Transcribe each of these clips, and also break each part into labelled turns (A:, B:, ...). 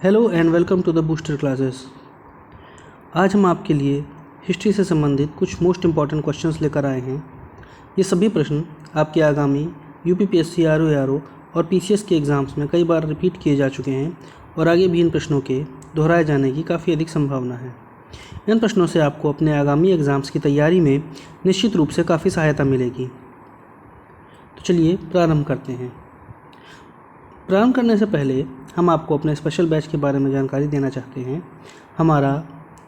A: Hello and welcome to the booster classes. आज हम आपके लिए हिस्ट्री से संबंधित कुछ मोस्ट इम्पॉर्टेंट क्वेश्चंस लेकर आए हैं। ये सभी प्रश्न आपके आगामी यूपीपीएससी, आरओ और पीसीएस के एग्ज़ाम्स में कई बार रिपीट किए जा चुके हैं और आगे भी इन प्रश्नों के दोहराए जाने की काफ़ी अधिक संभावना है। इन प्रश्नों से आपको अपने आगामी एग्ज़ाम्स की तैयारी में निश्चित रूप से काफ़ी सहायता मिलेगी। तो चलिए प्रारंभ करते हैं। प्रारंभ करने से पहले हम आपको अपने स्पेशल बैच के बारे में जानकारी देना चाहते हैं। हमारा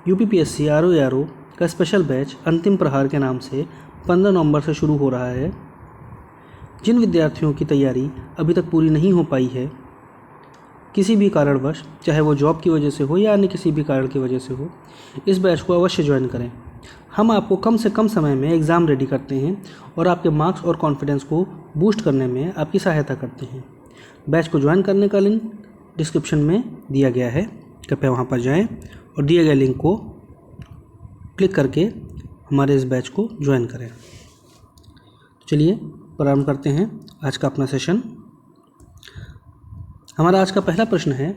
A: यूपीपीएससी, आरओ का स्पेशल बैच अंतिम प्रहार के नाम से 15 नवंबर से शुरू हो रहा है। जिन विद्यार्थियों की तैयारी अभी तक पूरी नहीं हो पाई है, किसी भी कारणवश, चाहे वो जॉब की वजह से हो या अन्य किसी भी कारण की वजह से हो, इस बैच को अवश्य ज्वाइन करें। हम आपको कम से कम समय में एग्ज़ाम रेडी करते हैं और आपके मार्क्स और कॉन्फिडेंस को बूस्ट करने में आपकी सहायता करते हैं। बैच को ज्वाइन करने का लिंक डिस्क्रिप्शन में दिया गया है, कृपया वहां पर जाएं और दिए गए लिंक को क्लिक करके हमारे इस बैच को ज्वाइन करें। तो चलिए प्रारंभ करते हैं आज का अपना सेशन। हमारा आज का पहला प्रश्न है,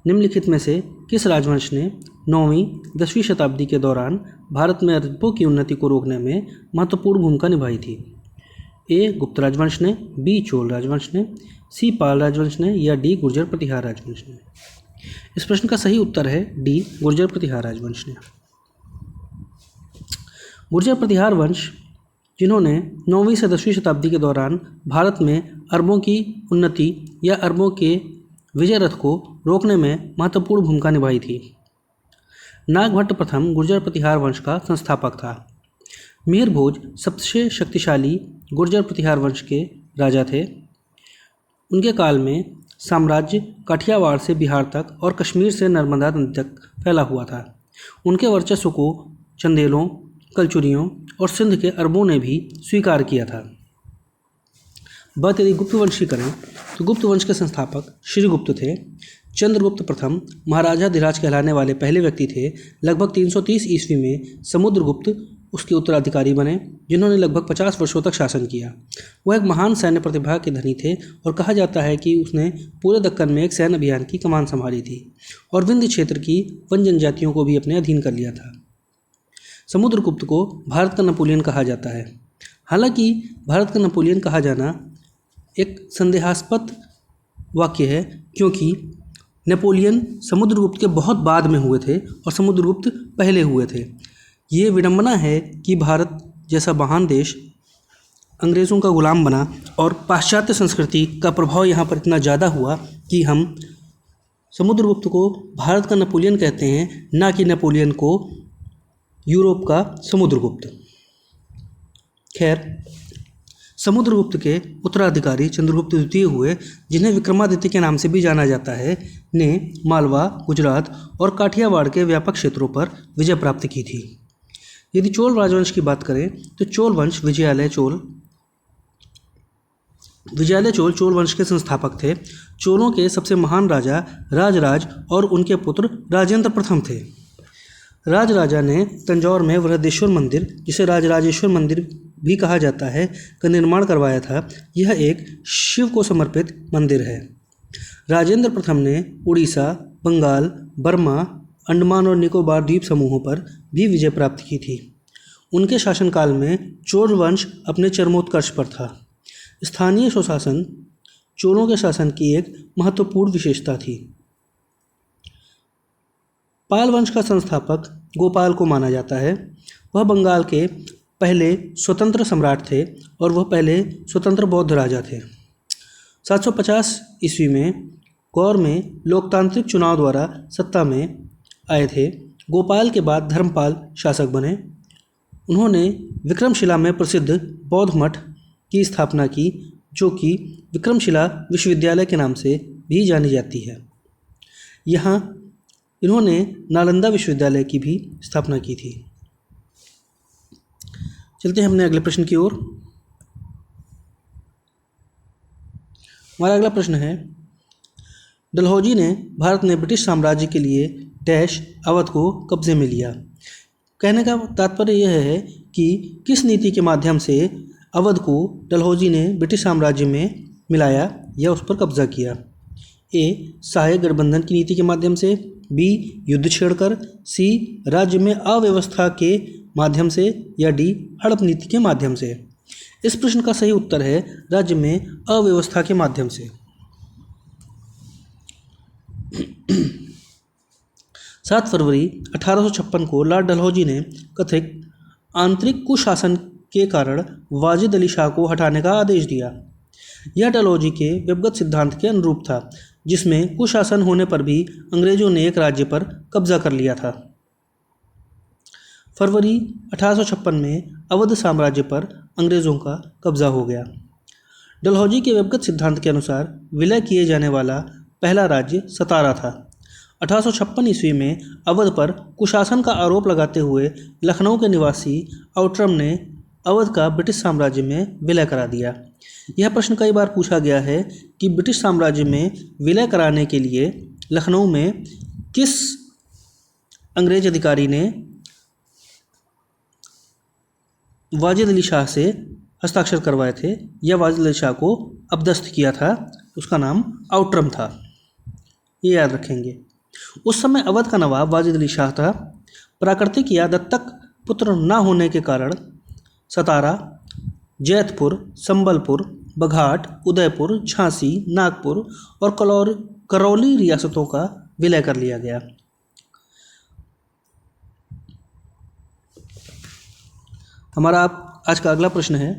A: निम्नलिखित में से किस राजवंश ने 9वीं 10वीं शताब्दी के दौरान भारत में अरबों की उन्नति को रोकने में महत्वपूर्ण भूमिका निभाई थी? ए गुप्त राजवंश ने, बी चोल राजवंश ने, सी पाल राजवंश ने या डी गुर्जर प्रतिहार राजवंश ने? इस प्रश्न का सही उत्तर है डी गुर्जर प्रतिहार राजवंश ने। गुर्जर प्रतिहार वंश, जिन्होंने 9वीं से 10वीं शताब्दी के दौरान भारत में अरबों की उन्नति या अरबों के विजय रथ को रोकने में महत्वपूर्ण भूमिका निभाई थी। नागभट्ट प्रथम गुर्जर प्रतिहार वंश का संस्थापक था। मिहिर भोज सबसे शक्तिशाली गुर्जर प्रतिहार वंश के राजा थे। उनके काल में साम्राज्य काठियावाड़ से बिहार तक और कश्मीर से नर्मदा नदी तक फैला हुआ था। उनके वर्चस्व को चंदेलों, कलचुरियों और सिंध के अरबों ने भी स्वीकार किया था। बात यदि गुप्त वंश की करें तो गुप्त वंश के संस्थापक श्रीगुप्त थे। चंद्रगुप्त प्रथम महाराजाधिराज कहलाने वाले पहले व्यक्ति थे। लगभग 330 ईस्वी में समुद्रगुप्त उसके उत्तराधिकारी बने, जिन्होंने लगभग 50 वर्षों तक शासन किया। वह एक महान सैन्य प्रतिभा के धनी थे और कहा जाता है कि उसने पूरे दक्कन में एक सैन्य अभियान की कमान संभाली थी और विंध्य क्षेत्र की वन जनजातियों को भी अपने अधीन कर लिया था। समुद्रगुप्त को भारत का नेपोलियन कहा जाता है। हालांकि भारत का नेपोलियन कहा जाना एक संदेहास्पद वाक्य है, क्योंकि नेपोलियन समुद्रगुप्त के बहुत बाद में हुए थे और समुद्रगुप्त पहले हुए थे। ये विडंबना है कि भारत जैसा महान देश अंग्रेज़ों का गुलाम बना और पाश्चात्य संस्कृति का प्रभाव यहाँ पर इतना ज़्यादा हुआ कि हम समुद्रगुप्त को भारत का नेपोलियन कहते हैं, ना कि नेपोलियन को यूरोप का समुद्रगुप्त। खैर, समुद्रगुप्त के उत्तराधिकारी चंद्रगुप्त द्वितीय हुए, जिन्हें विक्रमादित्य के नाम से भी जाना जाता है, ने मालवा, गुजरात और काठियावाड़ के व्यापक क्षेत्रों पर विजय प्राप्त की थी। यदि चोल राजवंश की बात करें तो चोल वंश विजयालय चोल चोल वंश के संस्थापक थे। चोलों के सबसे महान राजा राजराज और उनके पुत्र राजेंद्र प्रथम थे। राजराजा ने तंजौर में बृहदेश्वर मंदिर, जिसे राजराजेश्वर मंदिर भी कहा जाता है, का निर्माण करवाया था। यह एक शिव को समर्पित मंदिर है। राजेंद्र प्रथम ने उड़ीसा, बंगाल, बर्मा, अंडमान और निकोबार द्वीप समूहों पर भी विजय प्राप्त की थी। उनके शासनकाल में चोल वंश अपने चरमोत्कर्ष पर था। स्थानीय स्वशासन चोलों के शासन की एक महत्वपूर्ण विशेषता थी। पाल वंश का संस्थापक गोपाल को माना जाता है। वह बंगाल के पहले स्वतंत्र सम्राट थे और वह पहले स्वतंत्र बौद्ध राजा थे। 750 ईस्वी में गौर में लोकतांत्रिक चुनाव द्वारा सत्ता में आए थे। गोपाल के बाद धर्मपाल शासक बने। उन्होंने विक्रमशिला में प्रसिद्ध बौद्ध मठ की स्थापना की, जो कि विक्रमशिला विश्वविद्यालय के नाम से भी जानी जाती है। यहाँ इन्होंने नालंदा विश्वविद्यालय की भी स्थापना की थी। चलते हैं अपने अगले प्रश्न की ओर। हमारा अगला प्रश्न है, डलहौजी ने भारत में ब्रिटिश साम्राज्य के लिए डैश अवध को कब्जे में लिया। कहने का तात्पर्य यह है कि किस नीति के माध्यम से अवध को डलहौजी ने ब्रिटिश साम्राज्य में मिलाया या उस पर कब्जा किया। ए सहायक गठबंधन की नीति के माध्यम से, बी युद्ध छेड़कर, सी राज्य में अव्यवस्था के माध्यम से, या डी हड़प नीति के माध्यम से। इस प्रश्न का सही उत्तर है राज्य में अव्यवस्था के माध्यम से। 7 फरवरी 1856 को लॉर्ड डलहौजी ने कथित आंतरिक कुशासन के कारण वाजिद अली शाह को हटाने का आदेश दिया। यह डलहौजी के व्यक्तिगत सिद्धांत के अनुरूप था, जिसमें कुशासन होने पर भी अंग्रेजों ने एक राज्य पर कब्जा कर लिया था। फरवरी 1856 में अवध साम्राज्य पर अंग्रेज़ों का कब्जा हो गया। डलहौजी के व्यक्तिगत सिद्धांत के अनुसार विलय किए जाने वाला पहला राज्य सतारा था। 1856 ईस्वी में अवध पर कुशासन का आरोप लगाते हुए लखनऊ के निवासी आउटरम ने अवध का ब्रिटिश साम्राज्य में विलय करा दिया। यह प्रश्न कई बार पूछा गया है कि ब्रिटिश साम्राज्य में विलय कराने के लिए लखनऊ में किस अंग्रेज अधिकारी ने वाजिद अली शाह से हस्ताक्षर करवाए थे या वाजिद अली शाह को अपदस्थ किया था। उसका नाम आउटरम था, ये याद रखेंगे। उस समय अवध का नवाब वाजिद अली शाह था। प्राकृतिक या दत्तक पुत्र न होने के कारण सतारा, जैतपुर, संबलपुर, बघाट, उदयपुर, झांसी, नागपुर और करौली रियासतों का विलय कर लिया गया। हमारा आज का अगला प्रश्न है,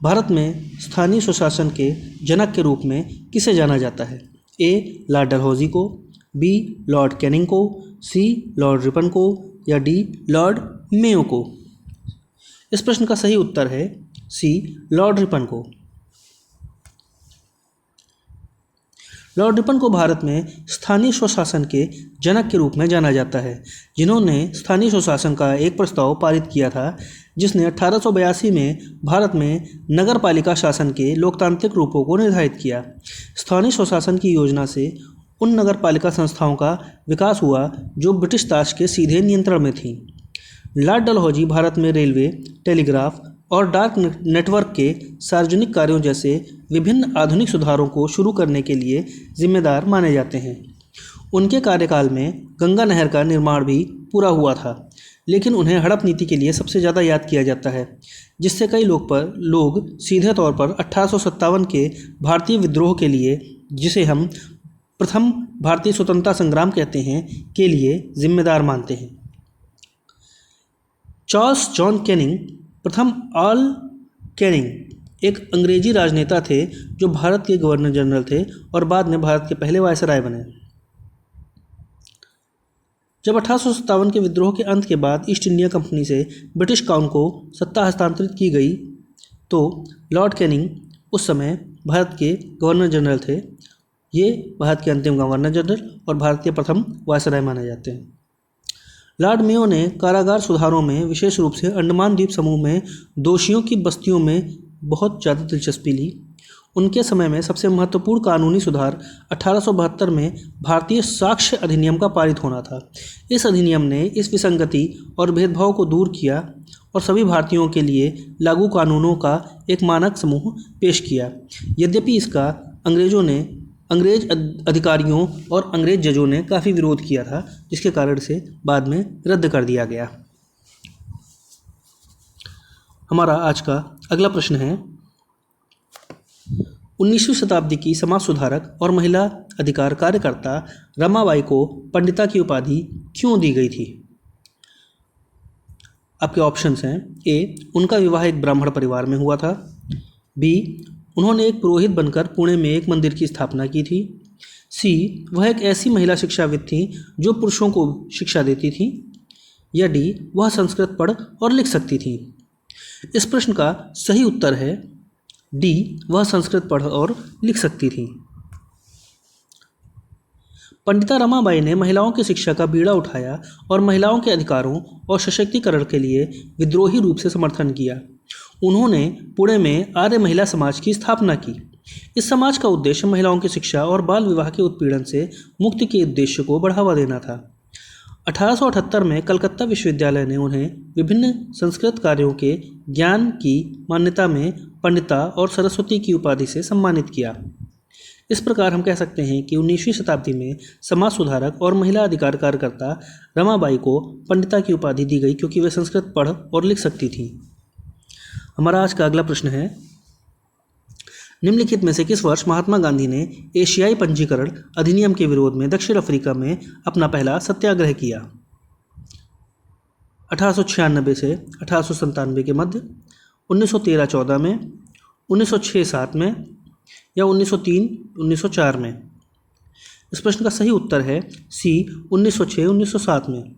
A: भारत में स्थानीय स्वशासन के जनक के रूप में किसे जाना जाता है? ए लॉर्ड डलहौजी को, बी लॉर्ड कैनिंग को, सी लॉर्ड रिपन को, या डी लॉर्ड मेयो को। इस प्रश्न का सही उत्तर है सी लॉर्ड रिपन को। लॉर्ड रिपन को भारत में स्थानीय स्वशासन के जनक के रूप में जाना जाता है, जिन्होंने स्थानीय स्वशासन का एक प्रस्ताव पारित किया था, जिसने 1882 में भारत में नगर पालिका शासन के लोकतांत्रिक रूपों को निर्धारित किया। स्थानीय स्वशासन की योजना से उन नगर पालिका संस्थाओं का विकास हुआ जो ब्रिटिश ताश के सीधे नियंत्रण में थीं। लॉर्ड डलहौजी भारत में रेलवे, टेलीग्राफ और डाक नेटवर्क के सार्वजनिक कार्यों जैसे विभिन्न आधुनिक सुधारों को शुरू करने के लिए जिम्मेदार माने जाते हैं। उनके कार्यकाल में गंगा नहर का निर्माण भी पूरा हुआ था, लेकिन उन्हें हड़प नीति के लिए सबसे ज़्यादा याद किया जाता है, जिससे कई लोग सीधे तौर पर 1857 के भारतीय विद्रोह के लिए, जिसे हम प्रथम भारतीय स्वतंत्रता संग्राम कहते हैं, के लिए जिम्मेदार मानते हैं। चार्ल्स जॉन कैनिंग, प्रथम ऑल कैनिंग एक अंग्रेजी राजनेता थे जो भारत के गवर्नर जनरल थे और बाद में भारत के पहले वायसराय बने। जब 1857 के विद्रोह के अंत के बाद ईस्ट इंडिया कंपनी से ब्रिटिश क्राउन को सत्ता हस्तांतरित की गई, तो लॉर्ड कैनिंग उस समय भारत के गवर्नर जनरल थे। ये भारत के अंतिम गवर्नर जनरल और भारत के प्रथम वायसराय माने जाते हैं। लॉर्ड मेयो ने कारागार सुधारों में, विशेष रूप से अंडमान द्वीप समूह में दोषियों की बस्तियों में बहुत ज़्यादा दिलचस्पी ली। उनके समय में सबसे महत्वपूर्ण कानूनी सुधार 1872 में भारतीय साक्ष्य अधिनियम का पारित होना था। इस अधिनियम ने इस विसंगति और भेदभाव को दूर किया और सभी भारतीयों के लिए लागू कानूनों का एक मानक समूह पेश किया। यद्यपि इसका अंग्रेज अधिकारियों और अंग्रेज जजों ने काफ़ी विरोध किया था, जिसके कारण से बाद में रद्द कर दिया गया। हमारा आज का अगला प्रश्न है, 19वीं शताब्दी की समाज सुधारक और महिला अधिकार कार्यकर्ता रमाबाई को पंडिता की उपाधि क्यों दी गई थी? आपके ऑप्शंस हैं, ए उनका विवाह एक ब्राह्मण परिवार में हुआ था, बी उन्होंने एक पुरोहित बनकर पुणे में एक मंदिर की स्थापना की थी, सी वह एक ऐसी महिला शिक्षाविद थी जो पुरुषों को शिक्षा देती थी, या डी वह संस्कृत पढ़ और लिख सकती थी। इस प्रश्न का सही उत्तर है डी वह संस्कृत पढ़ और लिख सकती थी। पंडिता रमाबाई ने महिलाओं की शिक्षा का बीड़ा उठाया और महिलाओं के अधिकारों और सशक्तिकरण के लिए विद्रोही रूप से समर्थन किया। उन्होंने पुणे में आर्य महिला समाज की स्थापना की। इस समाज का उद्देश्य महिलाओं की शिक्षा और बाल विवाह के उत्पीड़न से मुक्ति के उद्देश्य को बढ़ावा देना था। 1878 में कलकत्ता विश्वविद्यालय ने उन्हें विभिन्न संस्कृत कार्यों के ज्ञान की मान्यता में पंडिता और सरस्वती की उपाधि से सम्मानित किया। इस प्रकार हम कह सकते हैं कि 19वीं शताब्दी में समाज सुधारक और महिला अधिकार कार्यकर्ता रमाबाई को पंडिता की उपाधि दी गई क्योंकि वे संस्कृत पढ़ और लिख सकती थीं। हमारा आज का अगला प्रश्न है, निम्नलिखित में से किस वर्ष महात्मा गांधी ने एशियाई पंजीकरण अधिनियम के विरोध में दक्षिण अफ्रीका में अपना पहला सत्याग्रह किया? 1896 से 1897 के मध्य, 1913-14 में, 1906-7 में या 1903-1904 में? इस प्रश्न का सही उत्तर है सी, 1906-1907 में।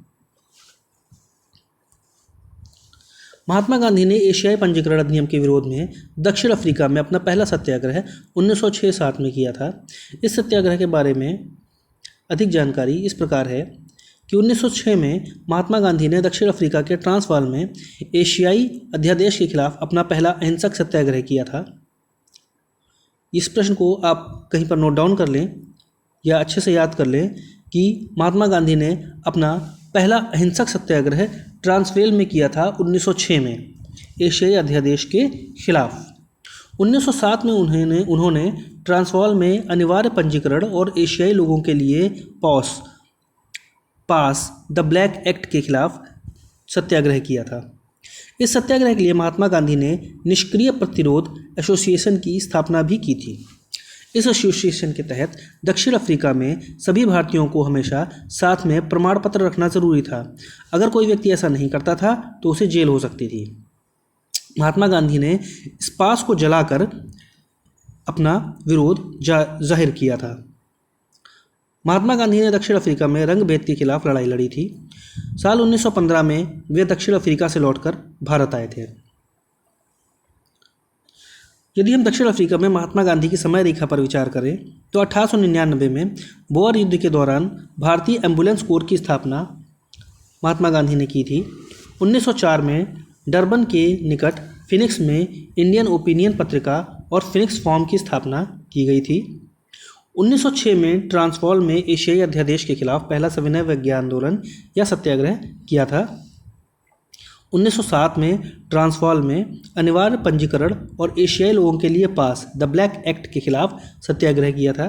A: महात्मा गांधी ने एशियाई पंजीकरण अधिनियम के विरोध में दक्षिण अफ्रीका में अपना पहला सत्याग्रह 1906-7 में किया था। इस सत्याग्रह के बारे में अधिक जानकारी इस प्रकार है कि 1906 में महात्मा गांधी ने दक्षिण अफ्रीका के ट्रांसवाल में एशियाई अध्यादेश के खिलाफ अपना पहला अहिंसक सत्याग्रह किया था। इस प्रश्न को आप कहीं पर नोट डाउन कर लें या अच्छे से याद कर लें कि महात्मा गांधी ने अपना पहला अहिंसक सत्याग्रह ट्रांसवेल में किया था 1906 में एशियाई अध्यादेश के खिलाफ। 1907 में उन्होंने ट्रांसवाल में अनिवार्य पंजीकरण और एशियाई लोगों के लिए पास द ब्लैक एक्ट के खिलाफ सत्याग्रह किया था। इस सत्याग्रह के लिए महात्मा गांधी ने निष्क्रिय प्रतिरोध एसोसिएशन की स्थापना भी की थी। इस एसोसिएशन के तहत दक्षिण अफ्रीका में सभी भारतीयों को हमेशा साथ में प्रमाण पत्र रखना जरूरी था। अगर कोई व्यक्ति ऐसा नहीं करता था तो उसे जेल हो सकती थी। महात्मा गांधी ने इस पास को जलाकर अपना विरोध जाहिर किया था। महात्मा गांधी ने दक्षिण अफ्रीका में रंगभेद के खिलाफ लड़ाई लड़ी थी। साल 1915 में वे दक्षिण अफ्रीका से लौटकर भारत आए थे। यदि हम दक्षिण अफ्रीका में महात्मा गांधी की समय रेखा पर विचार करें तो 1899 में बोअर युद्ध के दौरान भारतीय एम्बुलेंस कोर की स्थापना महात्मा गांधी ने की थी। 1904 में डरबन के निकट फिनिक्स में इंडियन ओपिनियन पत्रिका और फिनिक्स फॉर्म की स्थापना की गई थी। 1906 में ट्रांसवाल में एशियाई अध्यादेश के खिलाफ पहला सविनय विज्ञान आंदोलन या सत्याग्रह किया था। 1907 में ट्रांसवाल में अनिवार्य पंजीकरण और एशियाई लोगों के लिए पास द ब्लैक एक्ट के खिलाफ सत्याग्रह किया था।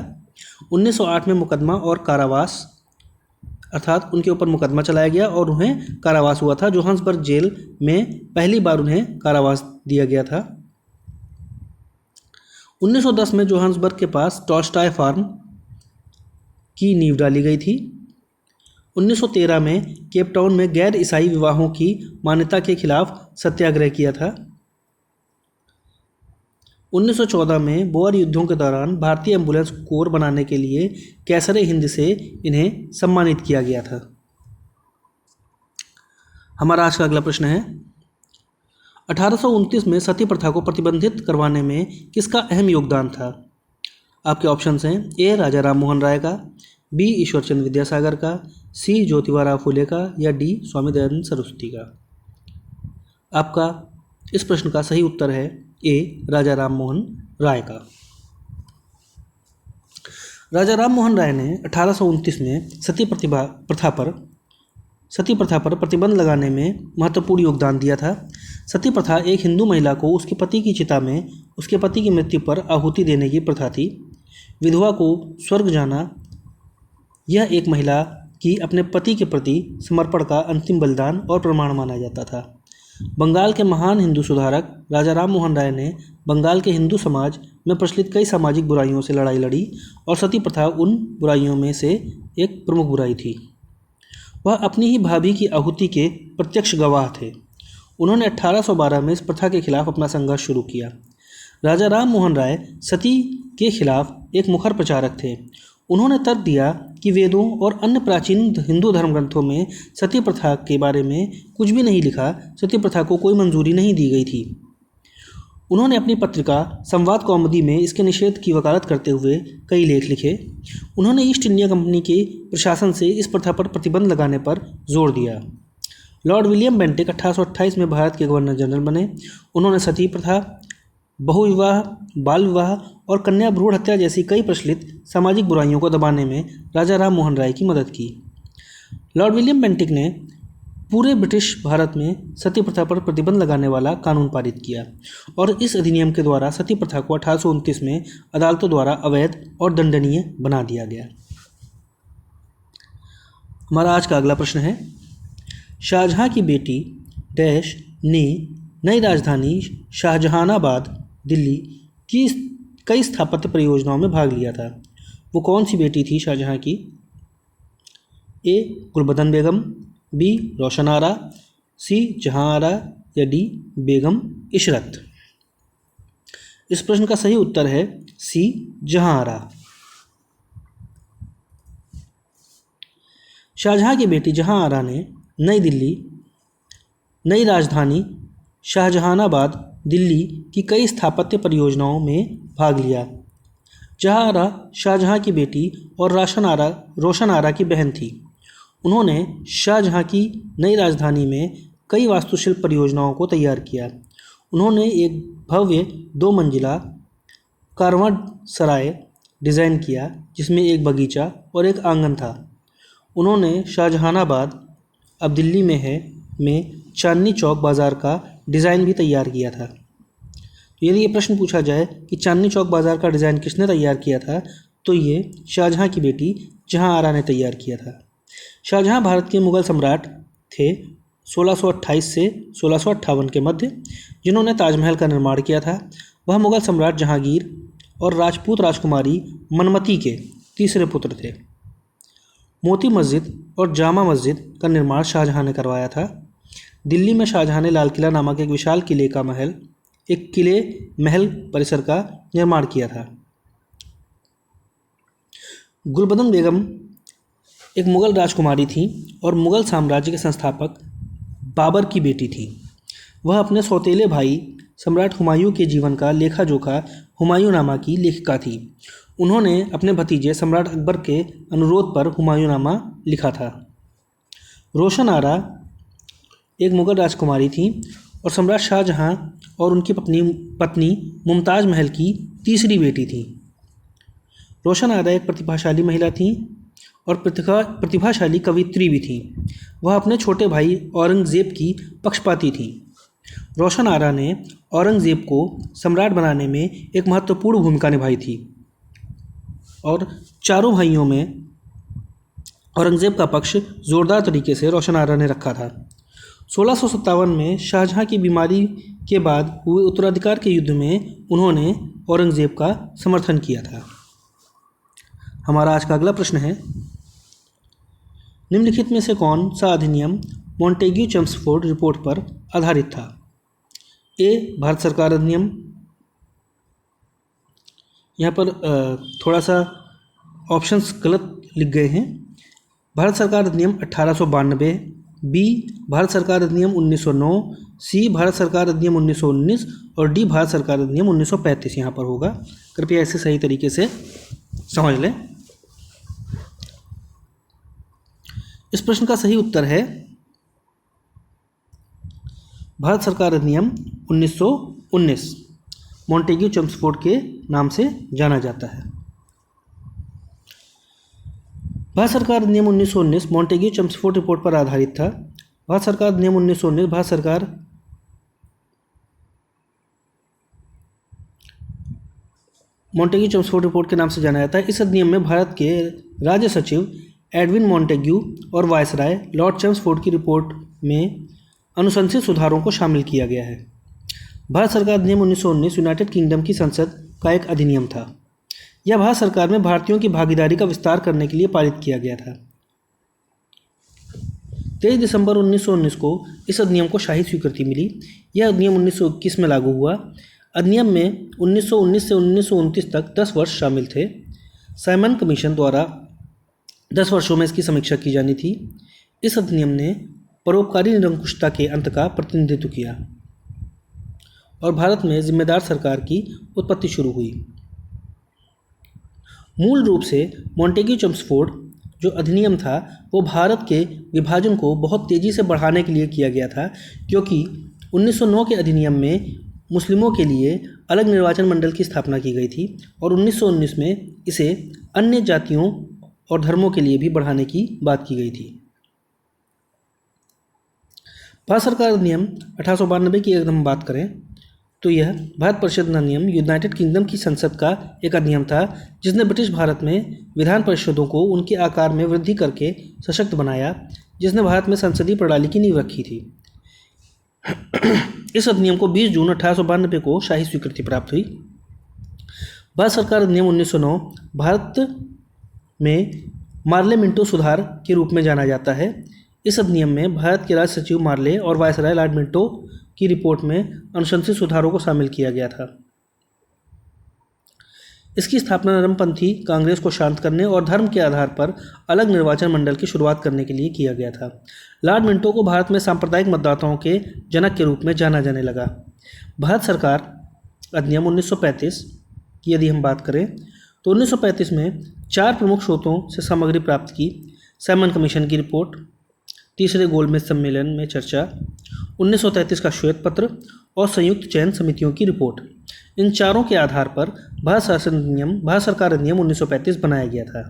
A: 1908 में मुकदमा और कारावास अर्थात उनके ऊपर मुकदमा चलाया गया और उन्हें कारावास हुआ था। जोहान्सबर्ग जेल में पहली बार उन्हें कारावास दिया गया था। 1910 में जोहान्सबर्ग के पास टॉल्स्टॉय फार्म की नींव डाली गई थी। 1913 में केप टाउन में गैर ईसाई विवाहों की मान्यता के खिलाफ सत्याग्रह किया था। 1914 में बोअर युद्धों के दौरान भारतीय एम्बुलेंस कोर बनाने के लिए कैसरे हिंद से इन्हें सम्मानित किया गया था। हमारा आज का अगला प्रश्न है, 1829 में सती प्रथा को प्रतिबंधित करवाने में किसका अहम योगदान था? आपके ऑप्शंस हैं ए, राजा राम मोहन राय का, बी, ईश्वरचंद्र विद्यासागर का, सी, ज्योतिबा फुले का या डी, स्वामी दयानंद सरस्वती का। आपका इस प्रश्न का सही उत्तर है ए, राजा राम मोहन राय का। राजा राम मोहन राय ने 1829 में सती प्रथा पर प्रतिबंध लगाने में महत्वपूर्ण योगदान दिया था। सती प्रथा एक हिंदू महिला को उसके पति की चिता में उसके पति की मृत्यु पर आहुति देने की प्रथा थी। विधवा को स्वर्ग जाना यह एक महिला की अपने पति के प्रति समर्पण का अंतिम बलिदान और प्रमाण माना जाता था। बंगाल के महान हिंदू सुधारक राजा राम मोहन राय ने बंगाल के हिंदू समाज में प्रचलित कई सामाजिक बुराइयों से लड़ाई लड़ी और सती प्रथा उन बुराइयों में से एक प्रमुख बुराई थी। वह अपनी ही भाभी की आहुति के प्रत्यक्ष गवाह थे। उन्होंने 1812 में इस प्रथा के खिलाफ अपना संघर्ष शुरू किया। राजा राम मोहन राय सती के खिलाफ एक मुखर प्रचारक थे। उन्होंने तर्क दिया कि वेदों और अन्य प्राचीन हिंदू धर्म ग्रंथों में सती प्रथा के बारे में कुछ भी नहीं लिखा, सती प्रथा को कोई मंजूरी नहीं दी गई थी। उन्होंने अपनी पत्रिका संवाद कौमुदी में इसके निषेध की वकालत करते हुए कई लेख लिखे। उन्होंने ईस्ट इंडिया कंपनी के प्रशासन से इस प्रथा पर प्रतिबंध लगाने पर जोर दिया। लॉर्ड विलियम बेंटिक 1828 में भारत के गवर्नर जनरल बने। उन्होंने सती प्रथा, बहुविवाह, बाल विवाह और कन्या भ्रूण हत्या जैसी कई प्रचलित सामाजिक बुराइयों को दबाने में राजा राम मोहन राय की मदद की। लॉर्ड विलियम बेंटिक ने पूरे ब्रिटिश भारत में सती प्रथा पर प्रतिबंध लगाने वाला कानून पारित किया और इस अधिनियम के द्वारा सती प्रथा को 1829 में अदालतों द्वारा अवैध और दंडनीय बना दिया गया। हमारा आज का अगला प्रश्न है, शाहजहां की बेटी डैश ने नई राजधानी शाहजहानाबाद दिल्ली की कई स्थापत्य परियोजनाओं में भाग लिया था। वो कौन सी बेटी थी शाहजहां की? ए गुलबदन बेगम, बी रोशन आरा, सी जहां आरा या डी बेगम इशरत। इस प्रश्न का सही उत्तर है सी जहां आरा। शाहजहां की बेटी जहां आरा ने नई राजधानी शाहजहानाबाद दिल्ली की कई स्थापत्य परियोजनाओं में भाग लिया। जहां आरा शाहजहां की बेटी और रोशन आरा की बहन थी। उन्होंने शाहजहां की नई राजधानी में कई वास्तुशिल्प परियोजनाओं को तैयार किया। उन्होंने एक भव्य 2 मंजिला कारवां सराय डिज़ाइन किया जिसमें एक बगीचा और एक आंगन था। उन्होंने शाहजहानाबाद अब दिल्ली में है में चांदनी चौक बाज़ार का डिज़ाइन भी तैयार किया था। तो यदि ये प्रश्न पूछा जाए कि चांदनी चौक बाज़ार का डिज़ाइन किसने तैयार किया था, तो ये शाहजहां की बेटी जहां आरा ने तैयार किया था। शाहजहां भारत के मुग़ल सम्राट थे 1628 से 1658 के मध्य, जिन्होंने ताजमहल का निर्माण किया था। वह मुग़ल सम्राट जहांगीर और राजपूत राजकुमारी मनमती के तीसरे पुत्र थे। मोती मस्जिद और जामा मस्जिद का निर्माण शाहजहां ने करवाया था। दिल्ली में शाहजहां ने लाल किला नामक एक विशाल किले महल परिसर का निर्माण किया था। गुलबदन बेगम एक मुग़ल राजकुमारी थी और मुग़ल साम्राज्य के संस्थापक बाबर की बेटी थी। वह अपने सौतेले भाई सम्राट हुमायूं के जीवन का लेखा जोखा हुमायूंनामा की लेखिका थी। उन्होंने अपने भतीजे सम्राट अकबर के अनुरोध पर हुमायूंनामा लिखा था। रोशन आरा एक मुग़ल राजकुमारी थी और सम्राट शाहजहां और उनकी पत्नी मुमताज़ महल की तीसरी बेटी थी। रोशन आरा एक प्रतिभाशाली महिला थी और प्रतिभाशाली कवियत्री भी थी। वह अपने छोटे भाई औरंगज़ेब की पक्षपाती थी। रोशन आरा ने औरंगज़ेब को सम्राट बनाने में एक महत्वपूर्ण भूमिका निभाई थी और चारों भाइयों में औरंगज़ेब का पक्ष ज़ोरदार तरीके से रोशन आरा ने रखा था। 1657 में शाहजहां की बीमारी के बाद हुए उत्तराधिकार के युद्ध में उन्होंने औरंगज़ेब का समर्थन किया था। हमारा आज का अगला प्रश्न है, निम्नलिखित में से कौन सा अधिनियम मॉन्टेग्यू चेम्सफोर्ड रिपोर्ट पर आधारित था? ए भारत सरकार अधिनियम, यहाँ पर थोड़ा सा ऑप्शंस गलत लिख गए हैं। भारत सरकार अधिनियम 1892, बी भारत सरकार अधिनियम 1909, सी भारत सरकार अधिनियम 1919 और डी भारत सरकार अधिनियम 1935 यहाँ पर होगा। कृपया इसे सही तरीके से समझ लें। इस प्रश्न का सही उत्तर है भारत सरकार अधिनियम 1919, मॉन्टेग्यू चेम्सफोर्ड के नाम से जाना जाता है। भारत सरकार अधिनियम 1919 मॉन्टेग्यू चेम्सफोर्ड रिपोर्ट पर आधारित था। भारत सरकार अधिनियम 1919 भारत सरकार मॉन्टेग्यू चेम्सफोर्ड रिपोर्ट के नाम से जाना जाता है। इस अधिनियम में भारत के राज्य सचिव एडविन मॉन्टेग्यू और वायसराय लॉर्ड चेम्सफोर्ड की रिपोर्ट में अनुशंसित सुधारों को शामिल किया गया है। भारत सरकार अधिनियम 1919 यूनाइटेड किंगडम की संसद का एक अधिनियम था। यह भारत सरकार में भारतीयों की भागीदारी का विस्तार करने के लिए पारित किया गया था। 23 दिसंबर 1919 को इस अधिनियम को शाही स्वीकृति मिली। यह अधिनियम 1921 में लागू हुआ। अधिनियम में 1919 से 1929 तक 10 वर्ष शामिल थे। साइमन कमीशन द्वारा 10 वर्षों में इसकी समीक्षा की जानी थी। इस अधिनियम ने परोपकारी निरंकुशता के अंत का प्रतिनिधित्व किया और भारत में जिम्मेदार सरकार की उत्पत्ति शुरू हुई। मूल रूप से मॉन्टेग्यू चेम्सफोर्ड जो अधिनियम था वो भारत के विभाजन को बहुत तेज़ी से बढ़ाने के लिए किया गया था, क्योंकि 1909 के अधिनियम में मुस्लिमों के लिए अलग निर्वाचन मंडल की स्थापना की गई थी और 1919 में इसे अन्य जातियों और धर्मों के लिए भी बढ़ाने की बात की गई थी। भारत सरकार अधिनियम 1892 की अगर हम बात करें तो यह भारत परिषद अधिनियम यूनाइटेड किंगडम की संसद का एक अधिनियम था जिसने ब्रिटिश भारत में विधान परिषदों को उनके आकार में वृद्धि करके सशक्त बनाया, जिसने भारत में संसदीय प्रणाली की नींव रखी थी। इस अधिनियम को 20 जून 1892 को शाही स्वीकृति प्राप्त हुई। भारत सरकार अधिनियम 1909 भारत में मार्ले मिंटो सुधार के रूप में जाना जाता है। इस अधिनियम में भारत के राज सचिव मार्ले और वायसराय लॉर्ड मिंटो की रिपोर्ट में अनुशंसित सुधारों को शामिल किया गया था। इसकी स्थापना नरमपंथी कांग्रेस को शांत करने और धर्म के आधार पर अलग निर्वाचन मंडल की शुरुआत करने के लिए किया गया था। लॉर्ड मिंटो को भारत में सांप्रदायिक मतदाताओं के जनक के रूप में जाना जाने लगा। भारत सरकार अधिनियम 1935 की यदि हम बात करें तो 1935 में 4 प्रमुख स्रोतों से सामग्री प्राप्त की। सैमन कमीशन की रिपोर्ट, तीसरे गोलमेज सम्मेलन में चर्चा, 1933 का श्वेत पत्र और संयुक्त चयन समितियों की रिपोर्ट। इन चारों के आधार पर भारत सरकार अधिनियम 1935 बनाया गया था।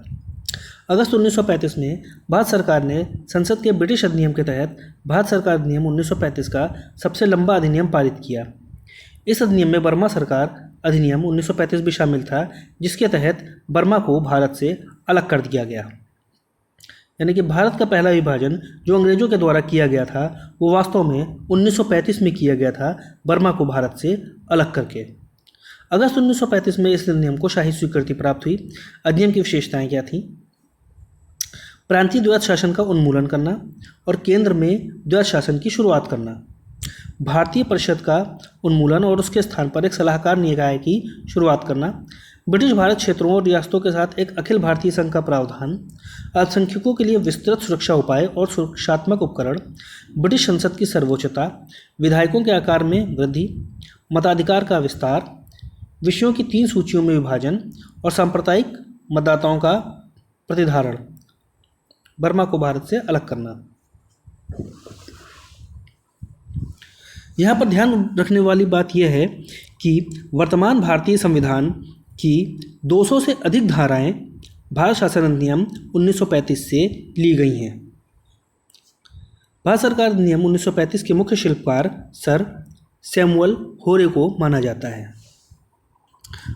A: अगस्त 1935 में भारत सरकार ने संसद के ब्रिटिश अधिनियम के तहत भारत सरकार अधिनियम 1935 का सबसे लंबा अधिनियम पारित किया। इस अधिनियम में बर्मा सरकार अधिनियम 1935 भी शामिल था, जिसके तहत बर्मा को भारत से अलग कर दिया गया। यानी कि भारत का पहला विभाजन जो अंग्रेजों के द्वारा किया गया था वो वास्तव में 1935 में किया गया था, बर्मा को भारत से अलग करके। अगस्त 1935 में इस अधिनियम को शाही स्वीकृति प्राप्त हुई। अधिनियम की विशेषताएं क्या थीं? प्रांतीय द्वैध शासन का उन्मूलन करना और केंद्र में द्वैध शासन की शुरुआत करना, भारतीय परिषद का उन्मूलन और उसके स्थान पर एक सलाहकार निकाय की शुरुआत करना, ब्रिटिश भारत क्षेत्रों और रियासतों के साथ एक अखिल भारतीय संघ का प्रावधान, अल्पसंख्यकों के लिए विस्तृत सुरक्षा उपाय और सुरक्षात्मक उपकरण, ब्रिटिश संसद की सर्वोच्चता, विधायकों के आकार में वृद्धि, मताधिकार का विस्तार, विषयों की 3 सूचियों में विभाजन और सांप्रदायिक मतदाताओं का प्रतिधारण, बर्मा को भारत से अलग करना। यहाँ पर ध्यान रखने वाली बात यह है कि वर्तमान भारतीय संविधान की 200 से अधिक धाराएं भारत शासन अधिनियम 1935 से ली गई हैं। भारत सरकार अधिनियम 1935 के मुख्य शिल्पकार सर सैमुअल होरे को माना जाता है।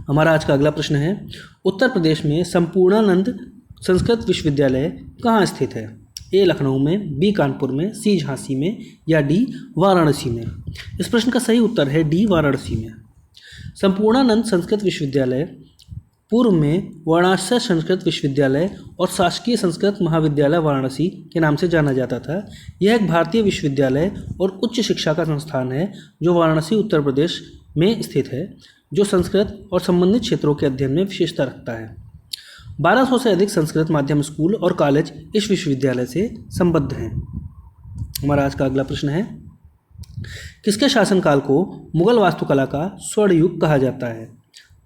A: हमारा आज का अगला प्रश्न है, उत्तर प्रदेश में संपूर्णानंद संस्कृत विश्वविद्यालय कहाँ स्थित है? ए लखनऊ में, बी कानपुर में, सी झांसी में या डी वाराणसी में? इस प्रश्न का सही उत्तर है डी वाराणसी में। संपूर्णानंद संस्कृत विश्वविद्यालय पूर्व में वाराणसी संस्कृत विश्वविद्यालय और शासकीय संस्कृत महाविद्यालय वाराणसी के नाम से जाना जाता था। यह एक भारतीय विश्वविद्यालय और उच्च शिक्षा का संस्थान है जो वाराणसी उत्तर प्रदेश में स्थित है, जो संस्कृत और संबंधित क्षेत्रों के अध्ययन में विशेषता रखता है। 1200 से अधिक संस्कृत माध्यम स्कूल और कॉलेज इस विश्वविद्यालय से संबद्ध हैं। हमारा आज का अगला प्रश्न है, किसके शासनकाल को मुगल वास्तुकला का स्वर्ण युग कहा जाता है?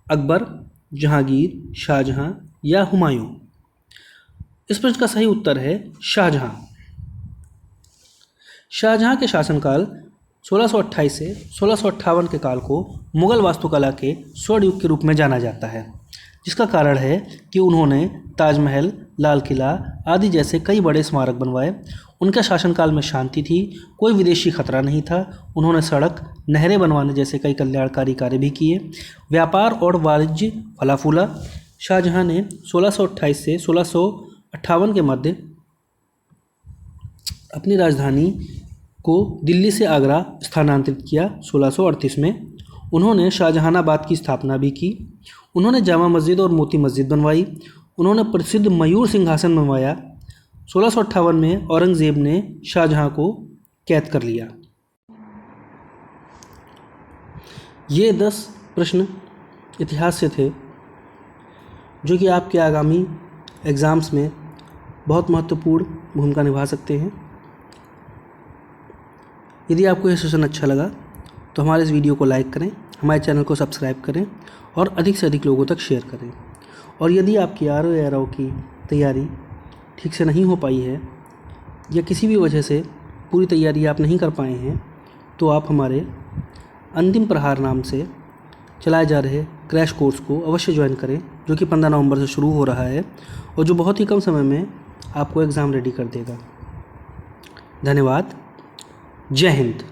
A: अकबर, जहांगीर, शाहजहां या हुमायूं? इस प्रश्न का सही उत्तर है शाहजहां। शाहजहां के शासनकाल 1628 से 1658 के काल को मुगल वास्तुकला के स्वर्ण युग के रूप में जाना जाता है, जिसका कारण है कि उन्होंने ताजमहल, लाल किला आदि जैसे कई बड़े स्मारक बनवाए। उनके शासनकाल में शांति थी, कोई विदेशी खतरा नहीं था। उन्होंने सड़क, नहरें बनवाने जैसे कई कल्याणकारी कार्य भी किए। व्यापार और वाणिज्य फला फूला। शाहजहां ने 1628 से 1658 के मध्य अपनी राजधानी को दिल्ली से आगरा स्थानांतरित किया। 1638 में उन्होंने शाहजहानाबाद की स्थापना भी की। उन्होंने जामा मस्जिद और मोती मस्जिद बनवाई। उन्होंने प्रसिद्ध मयूर सिंहासन बनवाया। 1658 में औरंगज़ेब ने शाहजहां को कैद कर लिया। ये 10 प्रश्न इतिहास से थे जो कि आपके आगामी एग्ज़ाम्स में बहुत महत्वपूर्ण भूमिका निभा सकते हैं। यदि आपको यह सेशन अच्छा लगा तो हमारे इस वीडियो को लाइक करें, हमारे चैनल को सब्सक्राइब करें और अधिक से अधिक लोगों तक शेयर करें। और यदि आपकी RO की तैयारी ठीक से नहीं हो पाई है या किसी भी वजह से पूरी तैयारी आप नहीं कर पाए हैं तो आप हमारे अंतिम प्रहार नाम से चलाए जा रहे क्रैश कोर्स को अवश्य ज्वाइन करें, जो कि 15 नवंबर से शुरू हो रहा है और जो बहुत ही कम समय में आपको एग्ज़ाम रेडी कर देगा। धन्यवाद। जय हिंद।